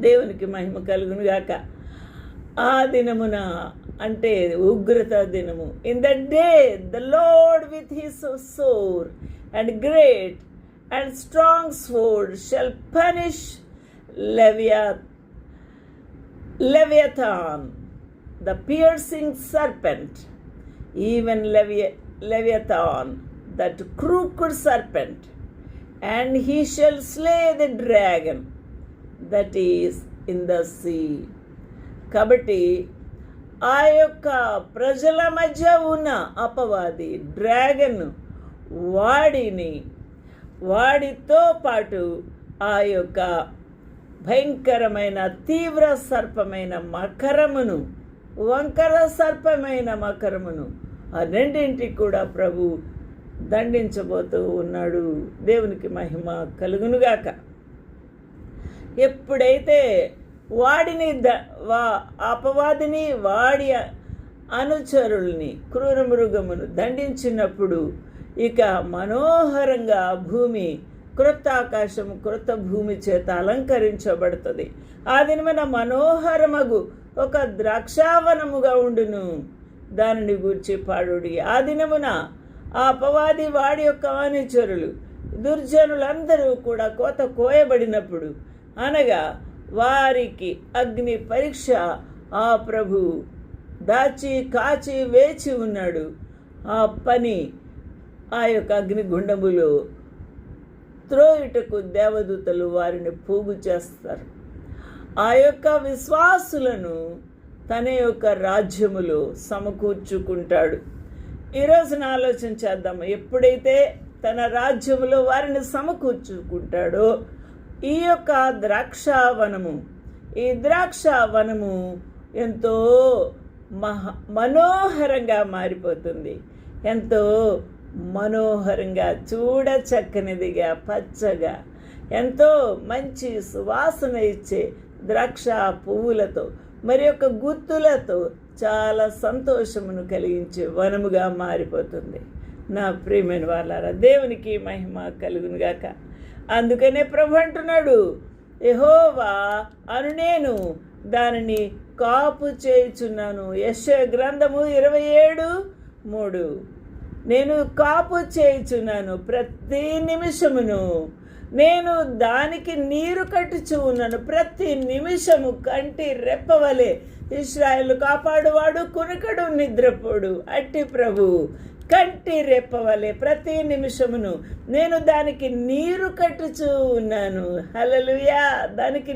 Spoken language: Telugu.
దేవునికి మహిమ కలుగును గాక. ఆ దినమున అంటే ఉగ్రత దినము. In the day the Lord with his sword and great and strong sword shall punish Leviathan, the piercing serpent, even Leviathan, that crooked serpent, and he shall slay the dragon that is in the sea. కాబట్టి ఆ యొక్క ప్రజల మధ్య ఉన్న అపవాది డ్రాగన్ వాడితో పాటు ఆ యొక్క భయంకరమైన తీవ్ర సర్పమైన మకరమును, వంకర సర్పమైన మకరమును, ఆ రెండింటికి కూడా ప్రభు దండించబోతూ ఉన్నాడు. దేవునికి మహిమ కలుగునుగాక. ఎప్పుడైతే వాడిని అపవాదిని వాడి అనుచరుల్ని క్రూర మృగమును దండించినప్పుడు ఇక మనోహరంగా భూమి, క్రొత్త ఆకాశము, క్రొత్త భూమి చేత అలంకరించబడుతుంది. ఆ దినమైన మనోహరమగు ఒక ద్రాక్షావనముగా ఉండును, దానిని గూర్చి పాడుడి. ఆ దినమున ఆ అపవాది వాడి యొక్క అనుచరులు దుర్జనులందరూ కూడా కోత కోయబడినప్పుడు, అనగా వారికి అగ్ని పరీక్ష ఆ ప్రభు దాచి కాచి వేచి ఉన్నాడు. ఆ పని ఆ యొక్క అగ్నిగుండములో త్రోయుటకు దేవదూతలు వారిని పోగు చేస్తారు. ఆ యొక్క విశ్వాసులను తన యొక్క రాజ్యములో సమకూర్చుకుంటాడు. ఈరోజున ఆలోచన చేద్దాము. ఎప్పుడైతే తన రాజ్యములో వారిని సమకూర్చుకుంటాడో ఈ యొక్క ఈ ద్రాక్షావనము ఎంతో మనోహరంగా మారిపోతుంది. ఎంతో మనోహరంగా, చూడ చక్కనిదిగా, పచ్చగా, ఎంతో మంచి సువాసన ఇచ్చే ద్రాక్ష పువ్వులతో మరి యొక్క గుత్తులతో చాలా సంతోషమును కలిగించే వనముగా మారిపోతుంది. నా ప్రియమైన వాళ్ళారా, దేవునికి మహిమ కలుగునుగాక. అందుకనే ప్రభు అంటున్నాడు, యెహోవా అను నేను దానిని కాపు చేయుచున్నాను. యెషయా గ్రంథము 27:3. నేను కాపు చేయుచున్నాను, ప్రతి నిమిషమును నేను దానికి నీరు కట్టుచు ఉన్నాను. ప్రతి నిమిషము కంటి రెప్పవలే ఇశ్రాయేలు కాపాడువాడు, కునుకడు, నిద్రపోడు అట్టి ప్రభు కంటి రెప్పవలే ప్రతి నిమిషమును నేను దానికి నీరు కట్టుచూ ఉన్నాను. హల్లెలూయా. దానికి